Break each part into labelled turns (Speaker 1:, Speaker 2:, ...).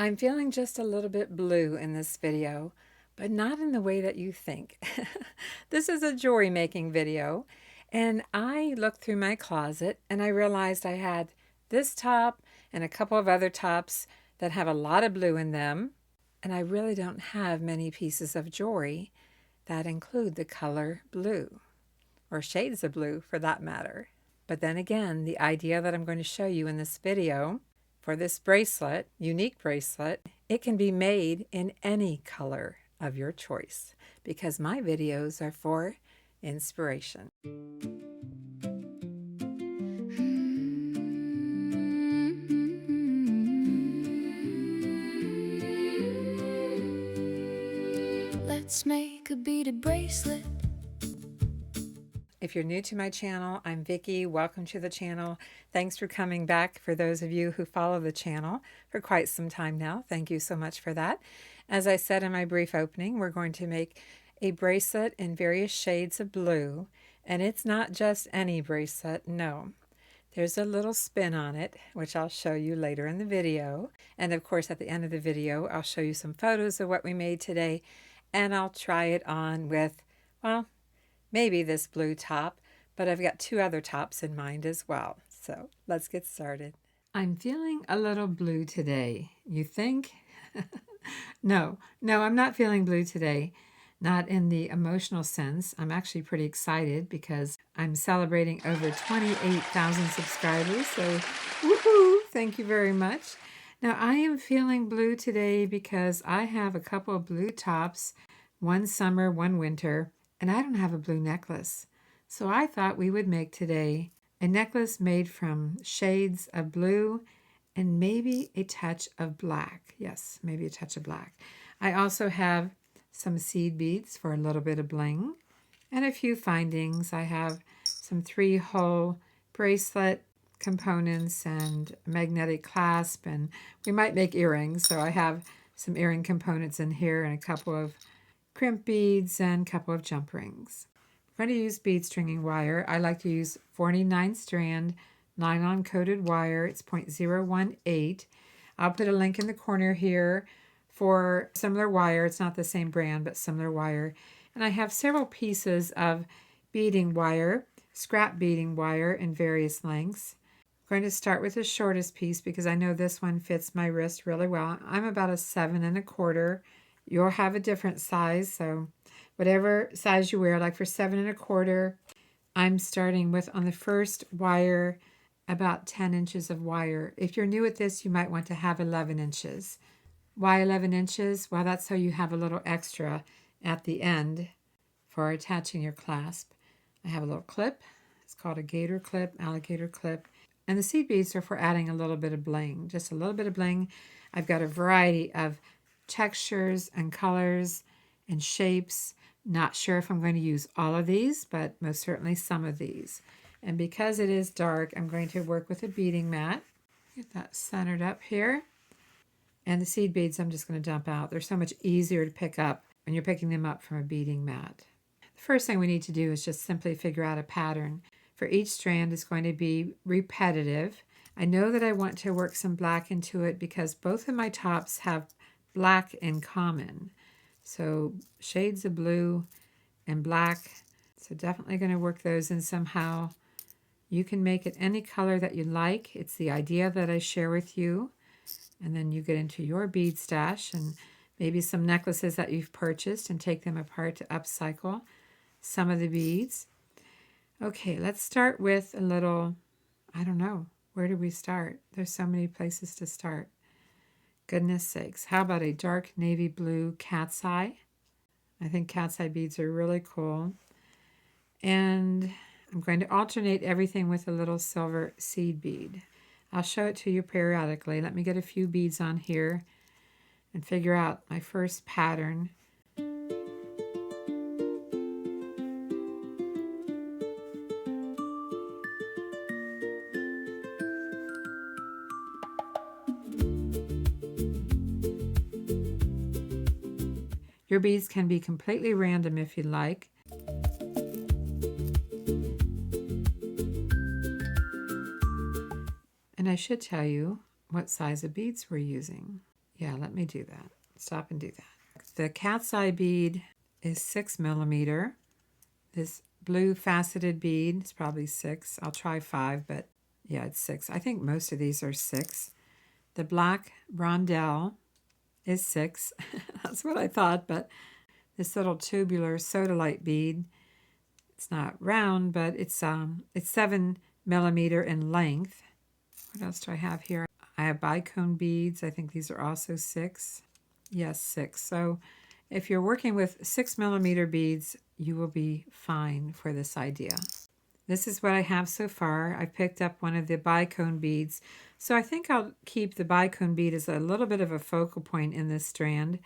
Speaker 1: I'm feeling just a little bit blue in this video, but not in the way that you think. This is a jewelry making video, and I looked through my closet and I realized I had this top and a couple of other tops that have a lot of blue in them, and I really don't have many pieces of jewelry that include the color blue, or shades of blue for that matter. But then again, the idea that I'm going to show you in this video for this bracelet, unique bracelet, it can be made in any color of your choice because my videos are for inspiration.
Speaker 2: Let's make a beaded bracelet.
Speaker 1: If you're new to my channel, I'm Vickie. Welcome to the channel. Thanks for coming back. For those of you who follow the channel for quite some time now, thank you so much for that. As I said in my brief opening, we're going to make a bracelet in various shades of blue. And it's not just any bracelet, no. There's a little spin on it, which I'll show you later in the video. And of course, at the end of the video, I'll show you some photos of what we made today. And I'll try it on with, well, maybe this blue top, but I've got two other tops in mind as well. So let's get started. I'm feeling a little blue today. You think? No, I'm not feeling blue today. Not in the emotional sense. I'm actually pretty excited because I'm celebrating over 28,000 subscribers. So woohoo! Thank you very much. Now I am feeling blue today because I have a couple of blue tops, one summer, one winter, and I don't have a blue necklace. So I thought we would make today a necklace made from shades of blue and maybe a touch of black. Yes, maybe a touch of black. I also have some seed beads for a little bit of bling and a few findings. I have some 3-hole bracelet components and a magnetic clasp, and we might make earrings. So I have some earring components in here and a couple of crimp beads and a couple of jump rings. I'm going to use bead stringing wire. I like to use 49 strand nylon coated wire. It's 0.018. I'll put a link in the corner here for similar wire. It's not the same brand, but similar wire. And I have several pieces of beading wire, scrap beading wire in various lengths. I'm going to start with the shortest piece because I know this one fits my wrist really well. I'm about a 7 1/4. You'll have a different size, so whatever size you wear, like for 7 1/4, I'm starting with, on the first wire, about 10 inches of wire. If you're new at this, you might want to have 11 inches. Why 11 inches? Well, that's so you have a little extra at the end for attaching your clasp. I have a little clip. It's called a gator clip, alligator clip. And the seed beads are for adding a little bit of bling, just a little bit of bling. I've got a variety of textures and colors and shapes. Not sure if I'm going to use all of these, but most certainly some of these. And because it is dark, I'm going to work with a beading mat. Get that centered up here. And the seed beads I'm just going to dump out. They're so much easier to pick up when you're picking them up from a beading mat. The first thing we need to do is just simply figure out a pattern. For each strand is going to be repetitive. I know that I want to work some black into it because both of my tops have black in common. So shades of blue and black. So definitely going to work those in somehow. You can make it any color that you like. It's the idea that I share with you. And then you get into your bead stash and maybe some necklaces that you've purchased and take them apart to upcycle some of the beads. Okay, let's start with a little, I don't know, where do we start? There's so many places to start. Goodness sakes, how about a dark navy blue cat's eye? I think cat's eye beads are really cool. And I'm going to alternate everything with a little silver seed bead. I'll show it to you periodically. Let me get a few beads on here and figure out my first pattern. Your beads can be completely random if you like. And I should tell you what size of beads we're using. Yeah, let me do that. Stop and do that. The cat's eye bead is 6 millimeter. This blue faceted bead is probably 6. I'll try 5, but yeah, it's 6. I think most of these are 6. The black rondelle is 6. That's what I thought, but this little tubular sodalite bead, it's not round, but it's 7 millimeter in length. What else do I have here? I have bicone beads. I think these are also 6. Yes, 6. So if you're working with 6 millimeter beads, you will be fine for this idea. This is what I have so far. I picked up one of the bicone beads. So I think I'll keep the bicone bead as a little bit of a focal point in this strand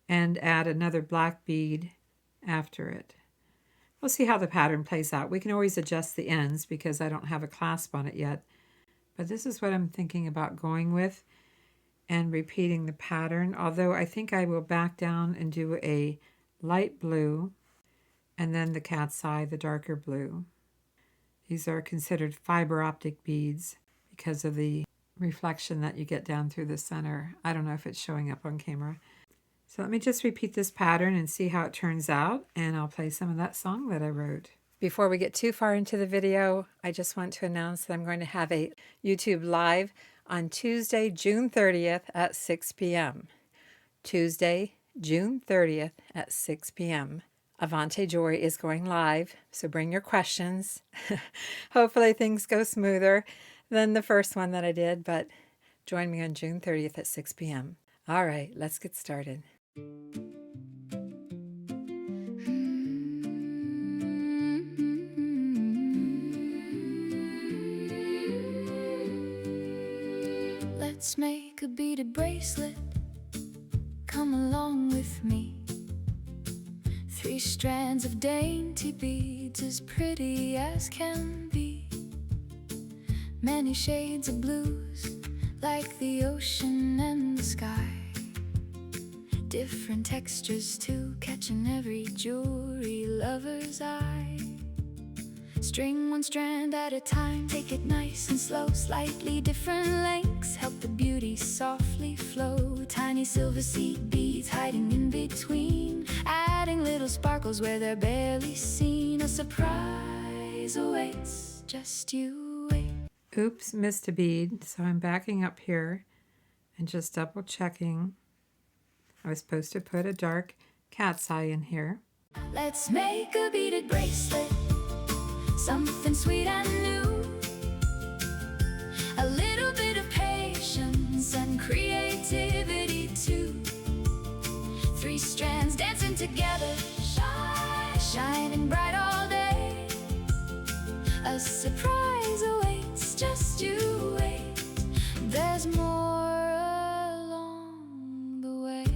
Speaker 1: and add another black bead after it. We'll see how the pattern plays out. We can always adjust the ends because I don't have a clasp on it yet. But this is what I'm thinking about going with and repeating the pattern. Although I think I will back down and do a light blue and then the cat's eye, the darker blue. These are considered fiber optic beads because of the reflection that you get down through the center. I don't know if it's showing up on camera. So let me just repeat this pattern and see how it turns out, and I'll play some of that song that I wrote. Before we get too far into the video, I just want to announce that I'm going to have a YouTube Live on Tuesday, June 30th at 6 p.m. Tuesday, June 30th at 6 p.m. Avante Joy is going live, so bring your questions. Hopefully things go smoother than the first one that I did, but join me on June 30th at 6 p.m. All right, let's get started.
Speaker 2: Let's make a beaded bracelet. Come along with me. 3 strands of dainty beads as pretty as can be. Many shades of blues like the ocean and the sky. Different textures too, catching every jewelry lover's eye. String 1 strand at a time, take it nice and slow. Slightly different lengths help the beauty softly flow. Tiny silver seed beads hiding in between, adding little sparkles where they're barely seen. A surprise awaits, just you wait.
Speaker 1: Oops, missed a bead, so I'm backing up here and just double checking. I was supposed to put a dark cat's eye in here.
Speaker 2: Let's make a beaded bracelet, something sweet and new. A little bit of patience and creativity too. 3 strands dancing together, shining bright all day. A surprise awaits, just you wait. There's more along the way.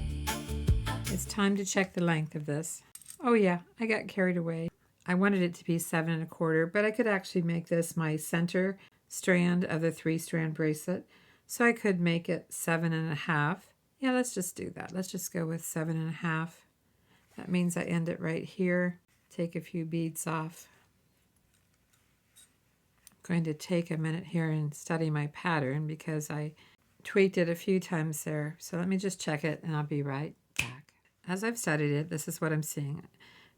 Speaker 1: It's time to check the length of this. Oh yeah, I got carried away. I wanted it to be 7 1/4, but I could actually make this my center strand of the 3-strand bracelet. So I could make it 7 1/2. Yeah, let's just do that. Let's just go with 7 1/2. That means I end it right here. Take a few beads off. I'm going to take a minute here and study my pattern because I tweaked it a few times there. So let me just check it and I'll be right back. As I've studied it, this is what I'm seeing.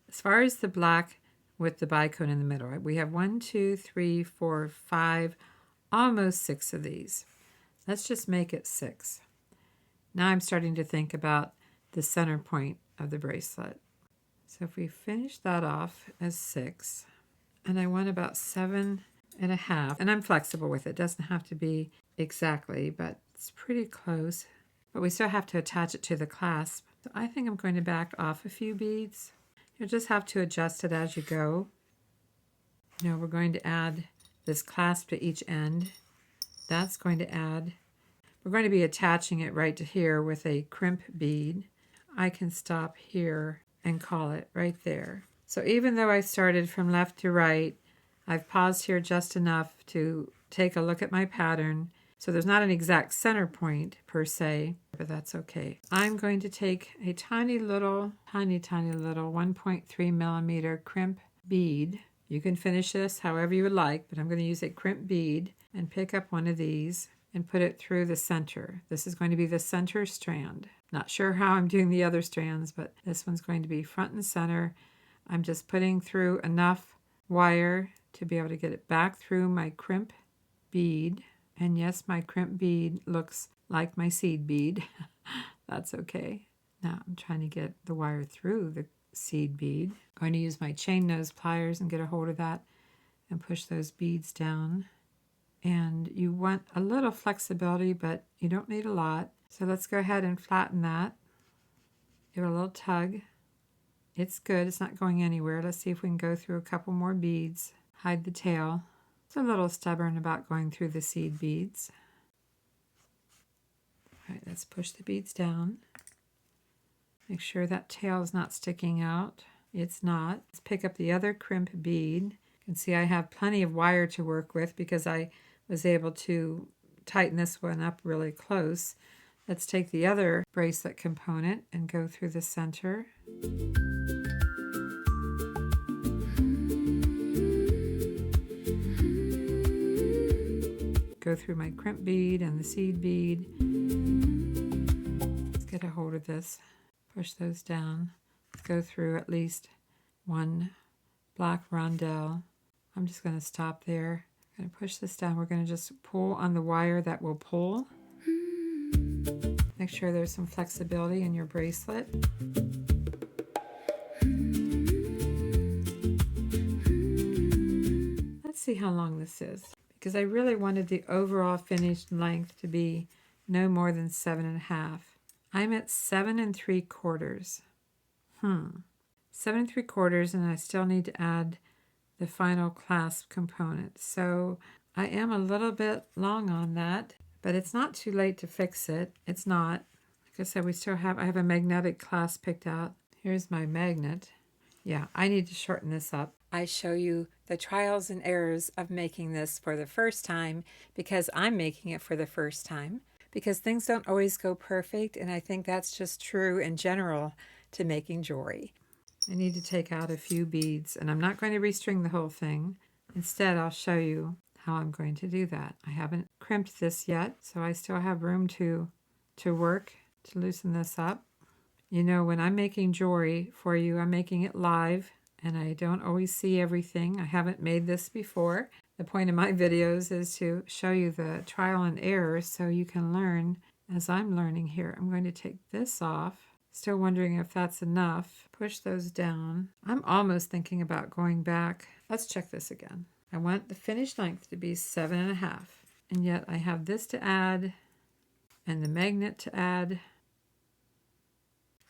Speaker 1: As far as the black with the bicone in the middle, right? We have 1, 2, 3, 4, 5, almost 6 of these. Let's just make it 6. Now I'm starting to think about the center point of the bracelet. So if we finish that off as 6, and I want about 7 1/2, and I'm flexible with it. It doesn't have to be exactly, but it's pretty close. But we still have to attach it to the clasp. So I think I'm going to back off a few beads. You'll just have to adjust it as you go. Now we're going to add this clasp to each end. That's going to add, we're going to be attaching it right to here with a crimp bead. I can stop here and call it right there. So even though I started from left to right, I've paused here just enough to take a look at my pattern. So there's not an exact center point per se, but that's okay. I'm going to take a tiny little 1.3 millimeter crimp bead. You can finish this however you would like, but I'm going to use a crimp bead and pick up one of these. and put it through the center. This is going to be the center strand. Not sure how I'm doing the other strands, but this one's going to be front and center. I'm just putting through enough wire to be able to get it back through my crimp bead. And yes, my crimp bead looks like my seed bead. That's okay. Now I'm trying to get the wire through the seed bead. I'm going to use my chain nose pliers and get a hold of that and push those beads down. And you want a little flexibility, but you don't need a lot. So let's go ahead and flatten that. Give it a little tug. It's good. It's not going anywhere. Let's see if we can go through a couple more beads. Hide the tail. It's a little stubborn about going through the seed beads. All right, let's push the beads down. Make sure that tail is not sticking out. It's not. Let's pick up the other crimp bead. You can see I have plenty of wire to work with because I was able to tighten this one up really close. Let's take the other bracelet component and go through the center. Go through my crimp bead and the seed bead. Let's get a hold of this. Push those down. Let's go through at least one black rondelle. I'm just going to stop there. I'm going to push this down. We're going to just pull on the wire that will pull. Make sure there's some flexibility in your bracelet. Let's see how long this is, because I really wanted the overall finished length to be no more than 7.5. I'm at 7 3/4. 7 3/4, and I still need to add the final clasp component. So I am a little bit long on that, but it's not too late to fix it. It's not. Like I said, I have a magnetic clasp picked out. Here's my magnet. Yeah, I need to shorten this up. I show you the trials and errors of making this for the first time because I'm making it for the first time, because things don't always go perfect, and I think that's just true in general to making jewelry. I need to take out a few beads, and I'm not going to restring the whole thing. Instead, I'll show you how I'm going to do that. I haven't crimped this yet, so I still have room to work to loosen this up. You know, when I'm making jewelry for you, I'm making it live, and I don't always see everything. I haven't made this before. The point of my videos is to show you the trial and error so you can learn as I'm learning here. I'm going to take this off. Still wondering if that's enough. Push those down. I'm almost thinking about going back. Let's check this again. I want the finished length to be 7.5. And yet I have this to add and the magnet to add.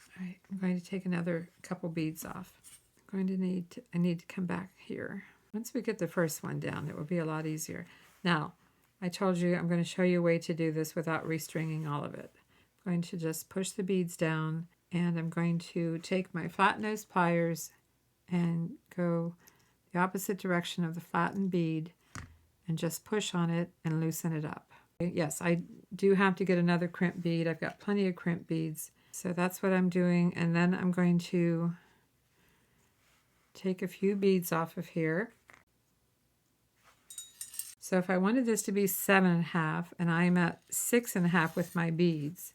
Speaker 1: All right, I'm going to take another couple beads off. I need to come back here. Once we get the first one down, it will be a lot easier. Now, I told you I'm going to show you a way to do this without restringing all of it. I'm going to just push the beads down, and I'm going to take my flat nose pliers and go the opposite direction of the flattened bead and just push on it and loosen it up. Yes, I do have to get another crimp bead. I've got plenty of crimp beads. So that's what I'm doing, and then I'm going to take a few beads off of here. So if I wanted this to be 7.5, and I'm at 6.5 with my beads,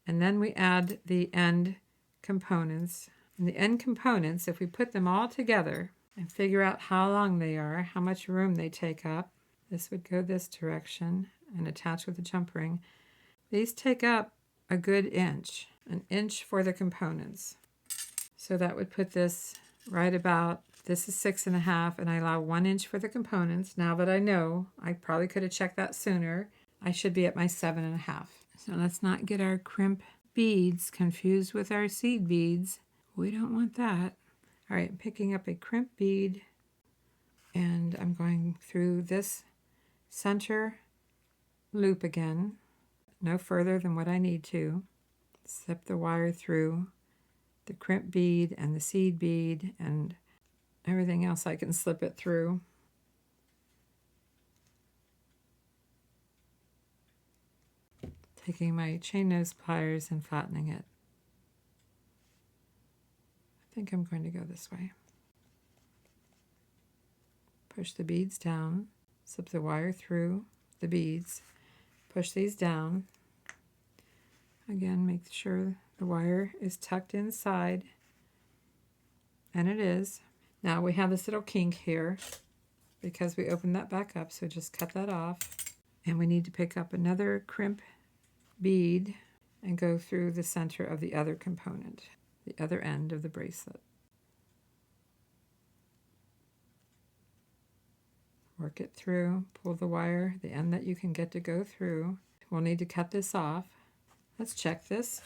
Speaker 1: and then we add the end components. And the end components, if we put them all together and figure out how long they are, how much room they take up, this would go this direction and attach with a jump ring. These take up a good inch, an inch for the components. So that would put this right about, this is 6.5, and I allow 1 inch for the components. Now that I know, I probably could have checked that sooner, I should be at my 7.5. So let's not get our crimp beads confused with our seed beads. We don't want that. All right, I'm picking up a crimp bead, and I'm going through this center loop again, no further than what I need to. Slip the wire through the crimp bead and the seed bead and everything else I can slip it through. Taking my chain nose pliers and flattening it. I think I'm going to go this way. Push the beads down, slip the wire through the beads, Push these down. Again, make sure the wire is tucked inside, and it is. Now we have this little kink here because we opened that back up, so just cut that off. And we need to pick up another crimp bead and go through the center of the other component, the other end of the bracelet. Work it through, pull the wire, the end that you can get to go through. We'll need to cut this off. Let's check this.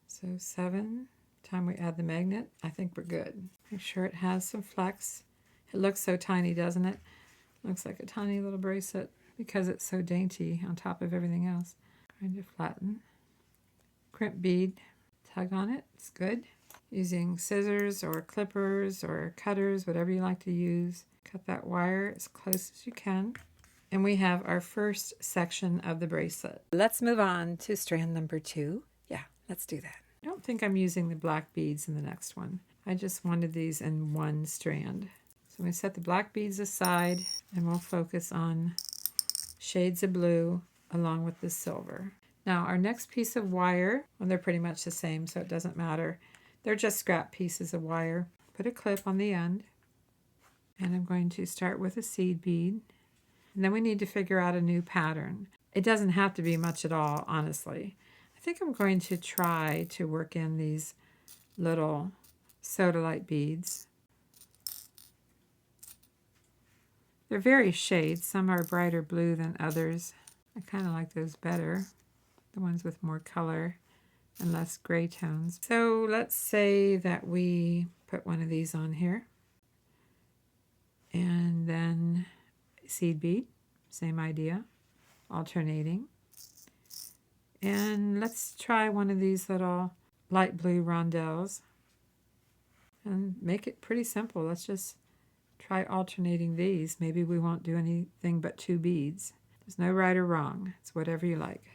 Speaker 1: So 7, time we add the magnet, I think we're good. Make sure it has some flex. It looks so tiny, doesn't it? Looks like a tiny little bracelet because it's so dainty on top of everything else. Trying to flatten. Crimp bead, tug on it, it's good. Using scissors or clippers or cutters, whatever you like to use. Cut that wire as close as you can. And we have our first section of the bracelet. Let's move on to strand number 2. Yeah, let's do that. I don't think I'm using the black beads in the next one. I just wanted these in one strand. So we set the black beads aside and we'll focus on shades of blue along with the silver. Now our next piece of wire, well, they're pretty much the same, so it doesn't matter. They're just scrap pieces of wire. Put a clip on the end. And I'm going to start with a seed bead. And then we need to figure out a new pattern. It doesn't have to be much at all, honestly. I think I'm going to try to work in these little sodalite beads. They're various shades. Some are brighter blue than others. I kind of like those better, the ones with more color and less gray tones. So let's say that we put one of these on here. And then seed bead, same idea, alternating. And let's try one of these little light blue rondelles and make it pretty simple. Let's just try alternating these. Maybe we won't do anything but 2 beads. There's no right or wrong. It's whatever you like.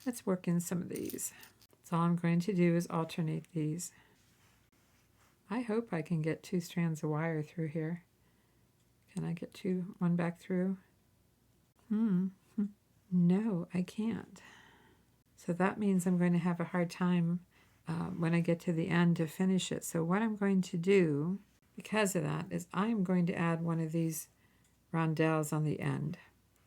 Speaker 1: Let's work in some of these. So all I'm going to do is alternate these. I hope I can get 2 strands of wire through here. Can I get one back through? No, I can't. So that means I'm going to have a hard time when I get to the end to finish it. So what I'm going to do, because of that, is I'm going to add one of these rondelles on the end.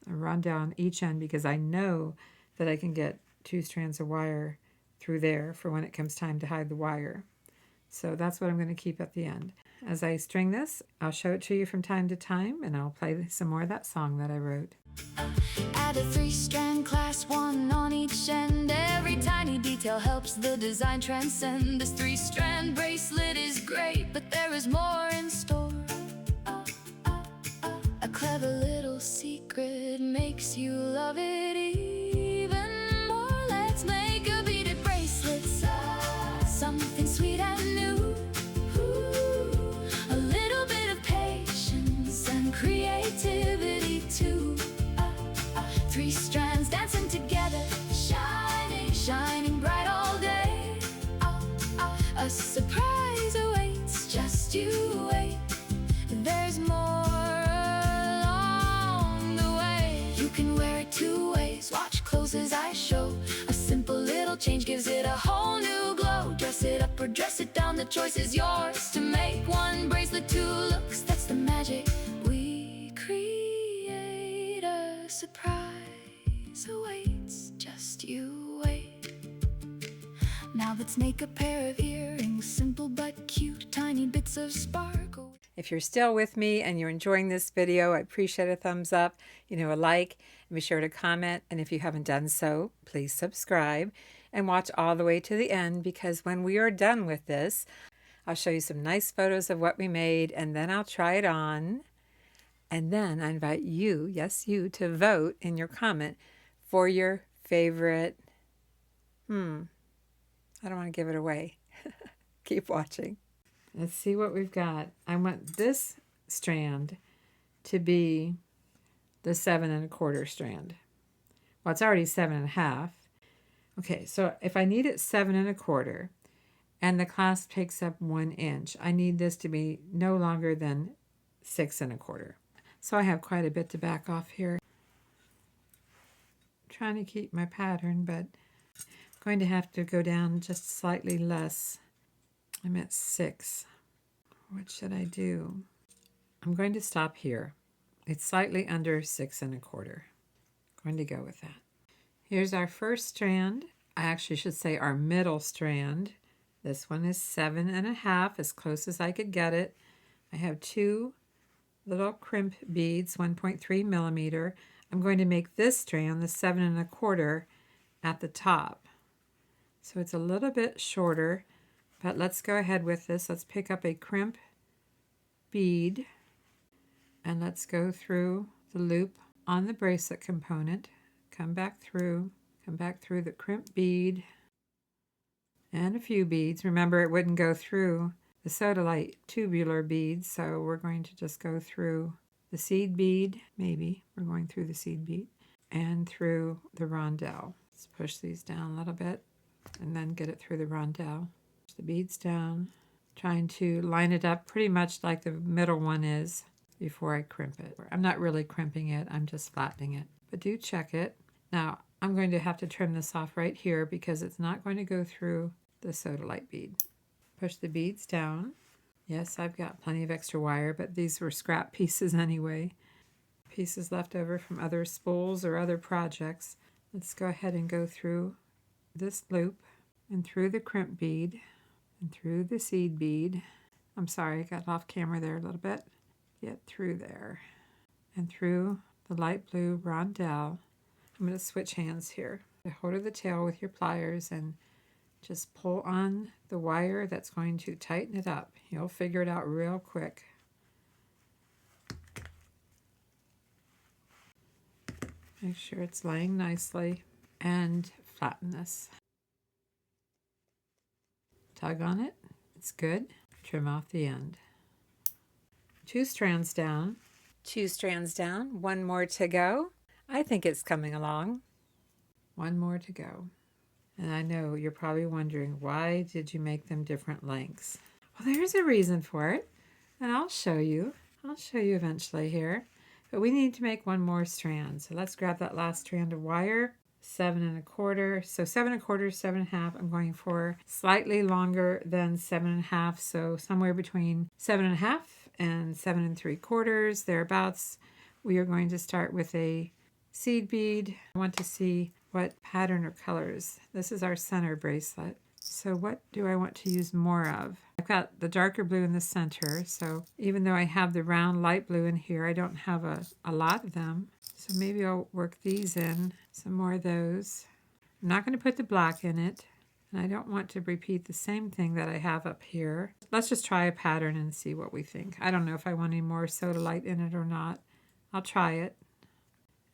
Speaker 1: A rondelle on each end because I know that I can get 2 strands of wire through there for when it comes time to hide the wire. So that's what I'm going to keep at the end. As I string this, I'll show it to you from time to time, and I'll play some more of that song that I wrote.
Speaker 2: Add a 3-strand clasp, 1 on each end. Every tiny detail helps the design transcend. This 3-strand bracelet is great, but there is more in store. A clever little secret makes you love it even more. Let's make a beaded bracelet, something sweet and new. A little bit of patience and creativity too. 3 strands dancing together, shining bright all day. A surprise awaits, just you wait. There's more along the way. You can wear it 2 ways, watch close as I show. A simple little change gives it a whole new glow. Dress it up or dress it down, the choice is yours. To make one bracelet 2 looks, that's the magic. We create a surprise awaits, just you wait. Now let's make a pair of earrings, simple but cute, tiny bits of sparkle.
Speaker 1: If you're still with me and you're enjoying this video, I appreciate a thumbs up, a like, and be sure to comment. And if you haven't done so, please subscribe and watch all the way to the end, because when we are done with this, I'll show you some nice photos of what we made, and then I'll try it on. And then I invite you, yes, you, to vote in your comment for your favorite, I don't want to give it away. Keep watching. Let's see what we've got. I want this strand to be the 7 1/4 strand. Well, it's already 7 1/2. Okay, so if I need it 7 1/4 and the clasp takes up 1 inch, I need this to be no longer than 6 1/4. So I have quite a bit to back off here. trying to keep my pattern, but I'm going to have to go down just slightly less. I'm at 6. What should I do? I'm going to stop here. It's slightly under 6 1/4. I'm going to go with that. Here's our first strand. I actually should say our middle strand. This one is 7 1/2, as close as I could get it. I have 2 little crimp beads, 1.3 millimeter. I'm going to make this strand the 7 1/4 at the top. So it's a little bit shorter, but let's go ahead with this. Let's pick up a crimp bead and let's go through the loop on the bracelet component. Come back through the crimp bead and a few beads. Remember, it wouldn't go through the sodalite tubular beads, so we're going to just go through the seed bead, maybe we're going through the seed bead, and through the rondelle. Let's push these down a little bit and then get it through the rondelle. Push the beads down, trying to line it up pretty much like the middle one is before I crimp it. I'm not really crimping it, I'm just flattening it, but do check it. Now, I'm going to have to trim this off right here because it's not going to go through the sodalite bead. Push the beads down. Yes, I've got plenty of extra wire, but these were scrap pieces anyway. Pieces left over from other spools or other projects. Let's go ahead and go through this loop and through the crimp bead and through the seed bead. I'm sorry, I got off camera there a little bit. Get through there and through the light blue rondelle. I'm going to switch hands here. Hold of the tail with your pliers and just pull on the wire that's going to tighten it up. You'll figure it out real quick. Make sure it's laying nicely and flatten this. Tug on it. It's good. Trim off the end. 2 strands down. 2 strands down. 1 more to go. I think it's coming along. 1 more to go. And I know you're probably wondering, why did you make them different lengths? Well, there's a reason for it, and I'll show you. I'll show you eventually here. But we need to make 1 more strand. So let's grab that last strand of wire, 7 1/4. So 7 1/4, 7 1/2. I'm going for slightly longer than 7 1/2. So somewhere between 7 1/2 and 7 3/4, thereabouts. We are going to start with a seed bead. I want to see what pattern or colors. This is our center bracelet. So what do I want to use more of? I've got the darker blue in the center, so even though I have the round light blue in here, I don't have a lot of them. So maybe I'll work these in, some more of those. I'm not going to put the black in it, and I don't want to repeat the same thing that I have up here. Let's just try a pattern and see what we think. I don't know if I want any more sodalite in it or not. I'll try it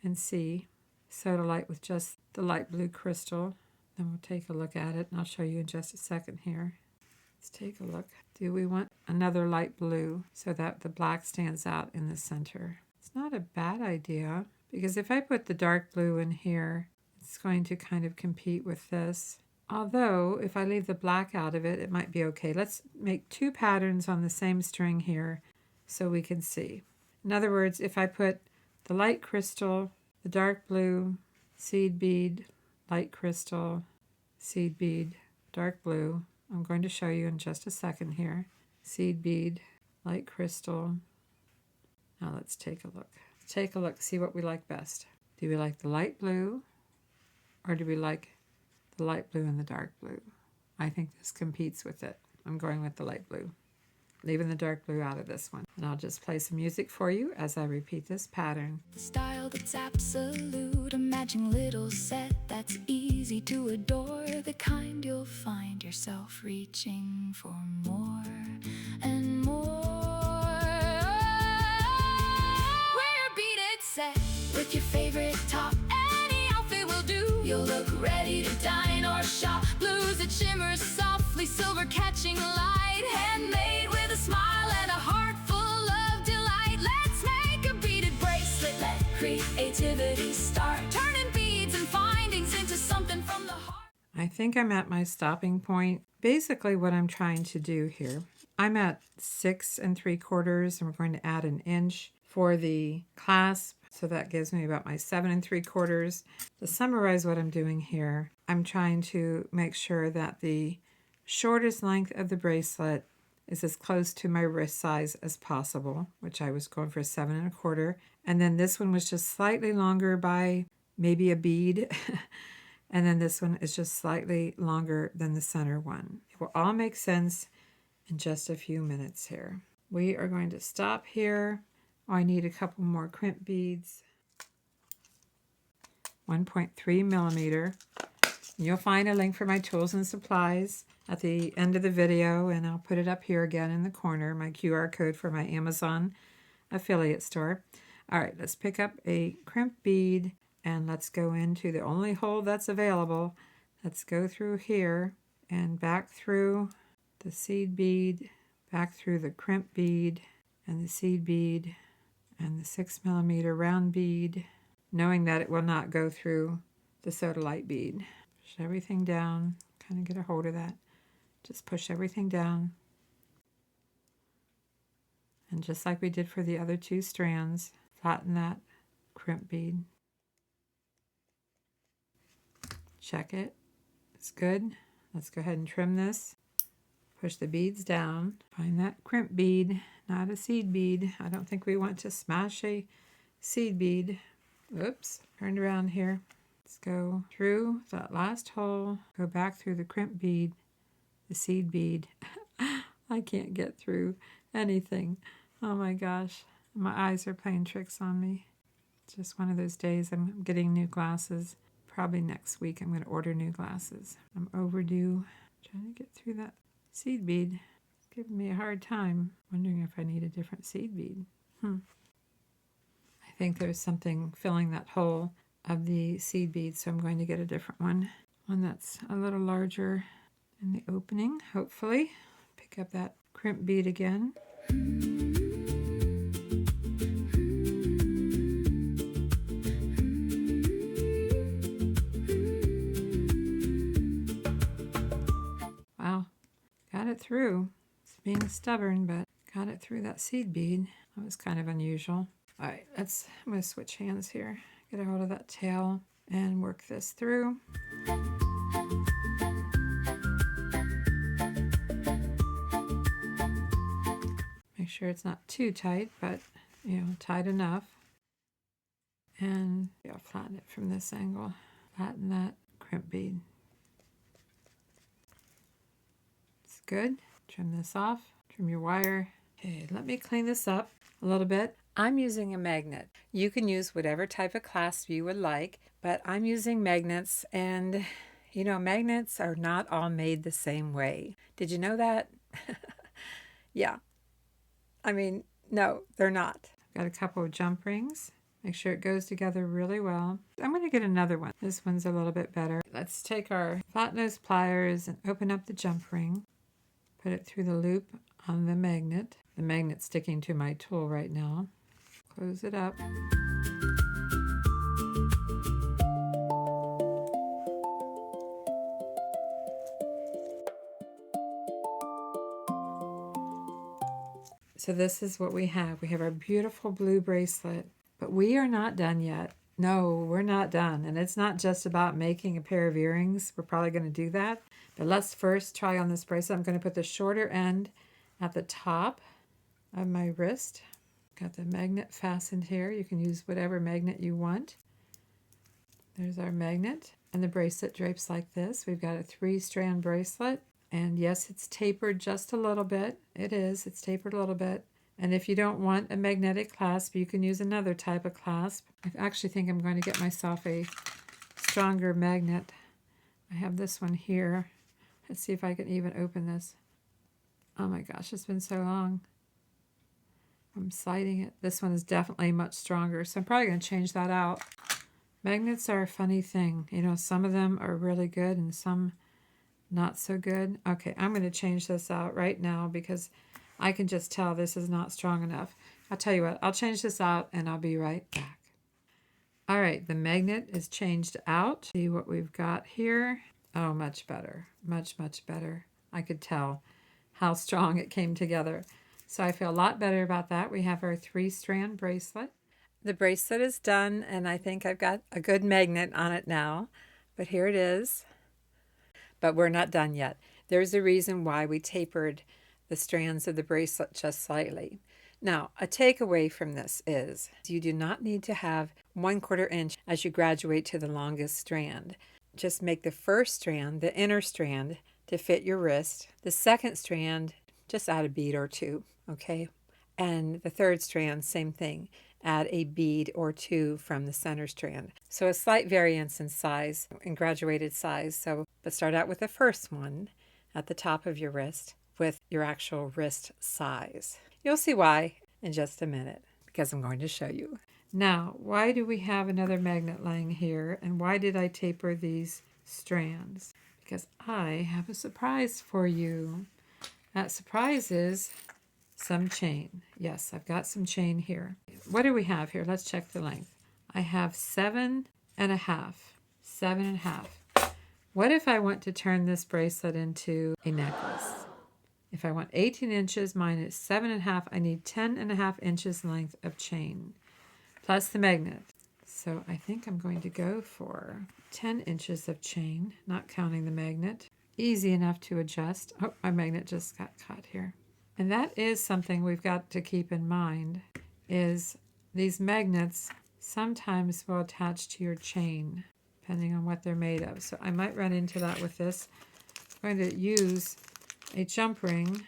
Speaker 1: and see. Sodalite with just the light blue crystal. Then we'll take a look at it, and I'll show you in just a second here. Let's take a look. Do we want another light blue so that the black stands out in the center? It's not a bad idea, because if I put the dark blue in here, it's going to kind of compete with this. Although, if I leave the black out of it, it might be okay. Let's make 2 patterns on the same string here so we can see. In other words, if I put the light crystal, the dark blue, seed bead, light crystal, seed bead, dark blue. I'm going to show you in just a second here. Seed bead, light crystal. Now let's take a look. Take a look, see what we like best. Do we like the light blue, or do we like the light blue and the dark blue? I think this competes with it. I'm going with the light blue, leaving the dark blue out of this one. And I'll just play some music for you as I repeat this pattern.
Speaker 2: Style that's absolute, a matching little set that's easy to adore, the kind you'll find yourself reaching for more and more. Wear a beaded set with your favorite top, any outfit will do. You'll look ready to dine or shop. Blues that shimmer softly, silver catching light, handmade with a smile and a heart full of delight. Let's make a beaded bracelet. Let creativity start, turning beads and findings into something from the heart.
Speaker 1: I think I'm at my stopping point. Basically what I'm trying to do here, I'm at 6 3/4, and we're going to add an inch for the clasp So that gives me about my 7 3/4. To summarize what I'm doing here, I'm trying to make sure that the shortest length of the bracelet is as close to my wrist size as possible, which I was going for 7 1/4. And then this one was just slightly longer by maybe a bead. And then this one is just slightly longer than the center one. It will all make sense in just a few minutes here. We are going to stop here. Oh, I need a couple more crimp beads. 1.3 millimeter. You'll find a link for my tools and supplies at the end of the video, and I'll put it up here again in the corner, my QR code for my Amazon affiliate store. All right, let's pick up a crimp bead and let's go into the only hole that's available. Let's go through here and back through the seed bead, back through the crimp bead and the seed bead and the 6 millimeter round bead, knowing that it will not go through the sodalite bead. Push everything down, kind of get a hold of that. Just push everything down. And just like we did for the other 2 strands, flatten that crimp bead. Check it. It's good. Let's go ahead and trim this. Push the beads down. Find that crimp bead, not a seed bead. I don't think we want to smash a seed bead. Oops, turned around here. Let's go through that last hole, go back through the crimp bead, the seed bead. I can't get through anything. Oh my gosh, my eyes are playing tricks on me. It's just one of those days. I'm getting new glasses. Probably next week I'm going to order new glasses. I'm overdue. Trying to get through that seed bead. It's giving me a hard time. Wondering if I need a different seed bead. I think there's something filling that hole of the seed bead, so I'm going to get a different one. One that's a little larger in the opening, hopefully. Pick up that crimp bead again. Wow, got it through. It's being stubborn, but got it through that seed bead. That was kind of unusual. All right, I'm going to switch hands here. Get a hold of that tail and work this through. Make sure it's not too tight, but tight enough. And I'll flatten it from this angle. Flatten that crimp bead. It's good. Trim this off. Trim your wire. Okay, let me clean this up a little bit. I'm using a magnet. You can use whatever type of clasp you would like, but I'm using magnets, and magnets are not all made the same way. Did you know that? Yeah. I mean, no, they're not. I've got a couple of jump rings. Make sure it goes together really well. I'm going to get another one. This one's a little bit better. Let's take our flat nose pliers and open up the jump ring. Put it through the loop on the magnet. The magnet's sticking to my tool right now. Close it up. So this is what we have. We have our beautiful blue bracelet, but we are not done yet. No, we're not done. And it's not just about making a pair of earrings. We're probably going to do that. But let's first try on this bracelet. I'm going to put the shorter end at the top of my wrist. Got the magnet fastened here. You can use whatever magnet you want. There's our magnet. And the bracelet drapes like this. We've got a 3-strand bracelet. And yes, it's tapered just a little bit. It is. It's tapered a little bit. And if you don't want a magnetic clasp, you can use another type of clasp. I actually think I'm going to get myself a stronger magnet. I have this one here. Let's see if I can even open this. Oh my gosh, it's been so long. I'm sliding it. This one is definitely much stronger, so I'm probably going to change that out. Magnets are a funny thing. Some of them are really good and some not so good. Okay, I'm going to change this out right now because I can just tell this is not strong enough. I'll tell you what, I'll change this out and I'll be right back. All right, the magnet is changed out. See what we've got here. Oh, much better. Much, much better. I could tell how strong it came together. So I feel a lot better about that. We have our 3-strand bracelet. The bracelet is done, and I think I've got a good magnet on it now. But here it is. But we're not done yet. There's a reason why we tapered the strands of the bracelet just slightly. Now, a takeaway from this is you do not need to have 1/4 inch as you graduate to the longest strand. Just make the first strand, the inner strand, to fit your wrist. The second strand, just add a bead or two, okay? And the third strand, same thing. Add a bead or two from the center strand. So a slight variance in size, in graduated size. But start out with the first one at the top of your wrist with your actual wrist size. You'll see why in just a minute, because I'm going to show you. Now, why do we have another magnet lying here, and why did I taper these strands? Because I have a surprise for you. That surprise is some chain. Yes, I've got some chain here. What do we have here? Let's check the length. I have 7.5. 7.5. What if I want to turn this bracelet into a necklace? If I want 18 inches, mine is 7.5. I need 10.5 inches length of chain, plus the magnet. So I think I'm going to go for 10 inches of chain, not counting the magnet. Easy enough to adjust. Oh, my magnet just got caught here. And that is something we've got to keep in mind, is these magnets sometimes will attach to your chain, depending on what they're made of. So I might run into that with this. I'm going to use a jump ring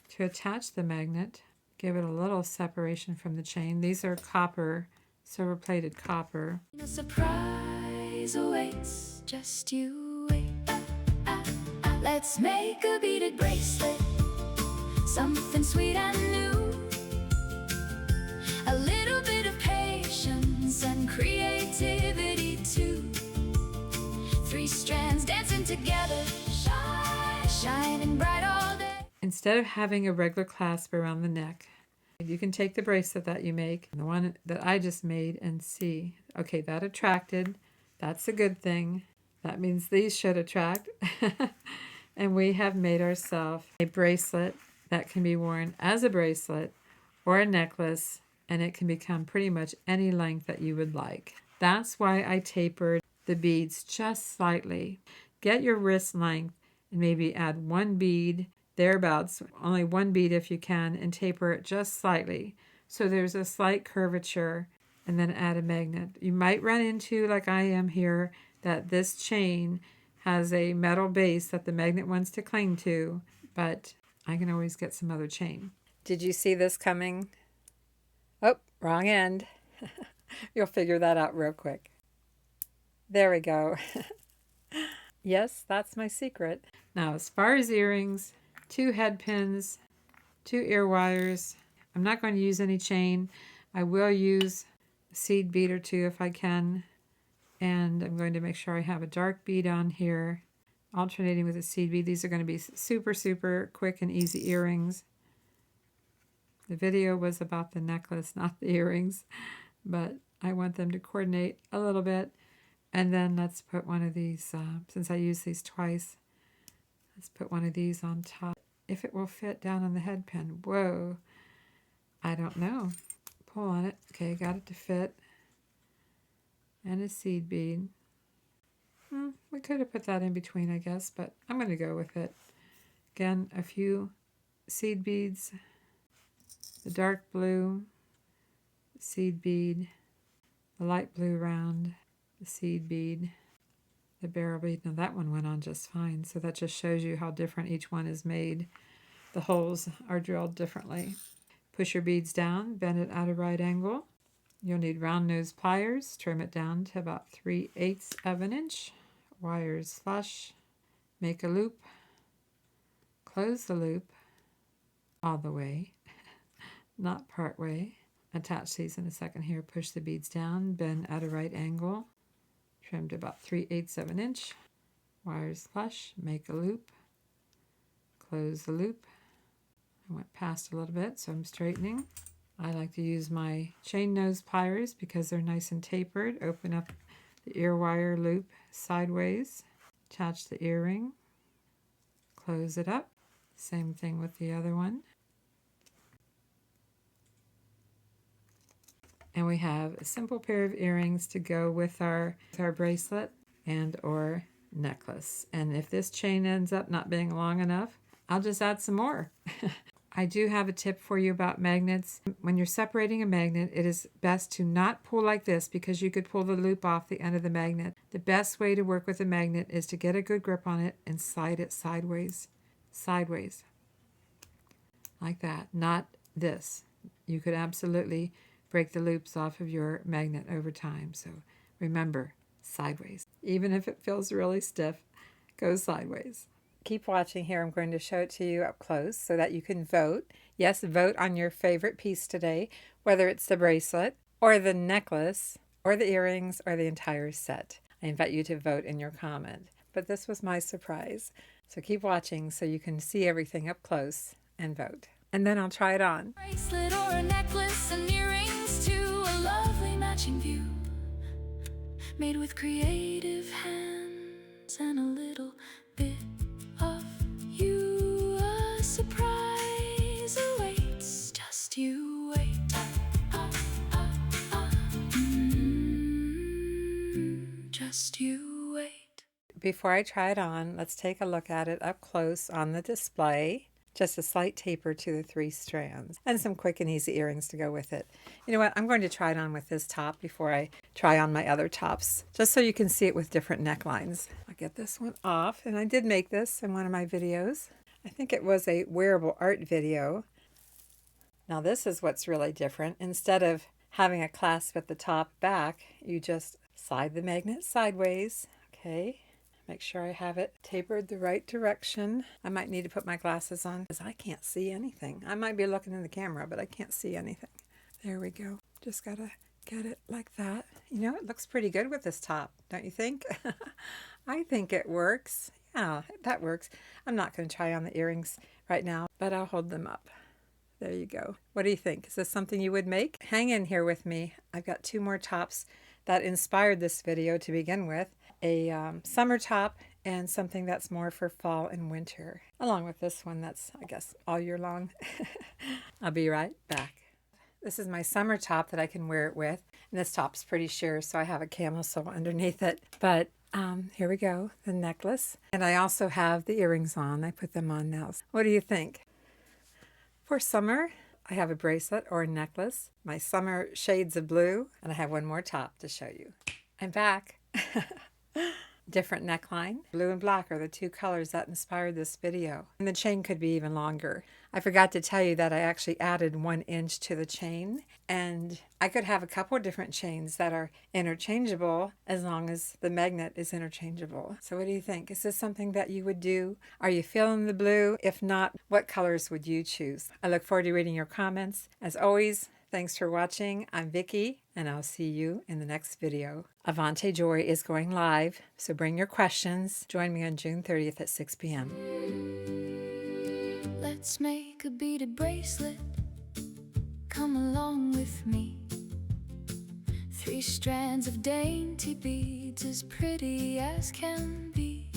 Speaker 1: to attach the magnet, give it a little separation from the chain. These are copper, silver plated copper.
Speaker 2: A surprise awaits, just you wait. Let's make a beaded bracelet, something sweet and new. A little bit of patience and creativity too. 3 strands dancing together, shining bright all day.
Speaker 1: Instead of having a regular clasp around the neck, you can take the bracelet that you make, the one that I just made, and see, okay, that attracted. That's a good thing. That means these should attract. And we have made ourselves a bracelet that can be worn as a bracelet or a necklace, and it can become pretty much any length that you would like. That's why I tapered the beads just slightly. Get your wrist length and maybe add 1 bead, thereabouts, only 1 bead if you can, and taper it just slightly. So there's a slight curvature, and then add a magnet. You might run into, like I am here, that this chain has a metal base that the magnet wants to cling to, but I can always get some other chain. Did you see this coming? Oh, wrong end. You'll figure that out real quick. There we go. Yes, that's my secret. Now, as far as earrings, 2 head pins, 2 ear wires. I'm not going to use any chain. I will use a seed bead or 2 if I can. And I'm going to make sure I have a dark bead on here, alternating with a seed bead. These are going to be super, super quick and easy earrings. The video was about the necklace, not the earrings, but I want them to coordinate a little bit. And then let's put one of these, since I use these twice, let's put one of these on top. If it will fit down on the head pin. Whoa, I don't know. Pull on it. Okay, got it to fit. And a seed bead. We could have put that in between, I guess, but I'm going to go with it. Again, a few seed beads, the dark blue, the seed bead, the light blue round, the seed bead, the barrel bead. Now that one went on just fine, so that just shows you how different each one is made. The holes are drilled differently. Push your beads down, bend it at a right angle. You'll need round nose pliers, trim it down to about 3/8 of an inch. Wires flush, make a loop, close the loop all the way, not part way. Attach these in a second here. Push the beads down, bend at a right angle, trim to about 3/8 of an inch. Wires flush, make a loop, close the loop. I went past a little bit, so I'm straightening. I like to use my chain nose pliers because they're nice and tapered. Open up the ear wire loop sideways. Attach the earring. Close it up. Same thing with the other one. And we have a simple pair of earrings to go with our bracelet and or necklace. And if this chain ends up not being long enough, I'll just add some more. I do have a tip for you about magnets. When you're separating a magnet, it is best to not pull like this because you could pull the loop off the end of the magnet. The best way to work with a magnet is to get a good grip on it and slide it sideways. Sideways. Like that. Not this. You could absolutely break the loops off of your magnet over time. So remember, sideways. Even if it feels really stiff, go sideways. Keep watching here. I'm going to show it to you up close so that you can vote. Yes, vote on your favorite piece today, whether it's the bracelet or the necklace or the earrings or the entire set. I invite you to vote in your comment. But this was my surprise. So keep watching so you can see everything up close and vote. And then I'll try it on.
Speaker 2: Bracelet or a necklace and earrings to a lovely matching view, made with creative hands and a little bit of you. A surprise awaits, just you wait. Just you wait.
Speaker 1: Before I try it on, let's take a look at it up close on the display. Just a slight taper to the 3 strands and some quick and easy earrings to go with it. You know what? I'm going to try it on with this top before I try on my other tops, just so you can see it with different necklines. I'll get this one off, and I did make this in one of my videos. I think it was a wearable art video. Now this is what's really different. Instead of having a clasp at the top back, you just slide the magnet sideways. Okay. Make sure I have it tapered the right direction. I might need to put my glasses on because I can't see anything. I might be looking in the camera, but I can't see anything. There we go. Just gotta get it like that. You know, it looks pretty good with this top, don't you think? I think it works. Yeah, that works. I'm not going to try on the earrings right now, but I'll hold them up. There you go. What do you think? Is this something you would make? Hang in here with me. I've got 2 more tops that inspired this video to begin with. A summer top and something that's more for fall and winter, along with this one that's, I guess, all year long. I'll be right back. This is my summer top that I can wear it with, and this top's pretty sheer, so I have a camisole underneath it. But here we go, the necklace. And I also have the earrings on. I put them on now. What do you think? For summer, I have a bracelet or a necklace, my summer shades of blue, and I have one more top to show you. I'm back. Different neckline. Blue and black are the 2 colors that inspired this video. And the chain could be even longer. I forgot to tell you that I actually added 1 inch to the chain. And I could have a couple of different chains that are interchangeable as long as the magnet is interchangeable. So what do you think? Is this something that you would do? Are you feeling the blue? If not, what colors would you choose? I look forward to reading your comments. As always, thanks for watching. I'm Vickie, and I'll see you in the next video. Avante Joy is going live, so bring your questions. Join me on June 30th at 6 p.m.
Speaker 2: Let's make a beaded bracelet. Come along with me. 3 strands of dainty beads as pretty as can be.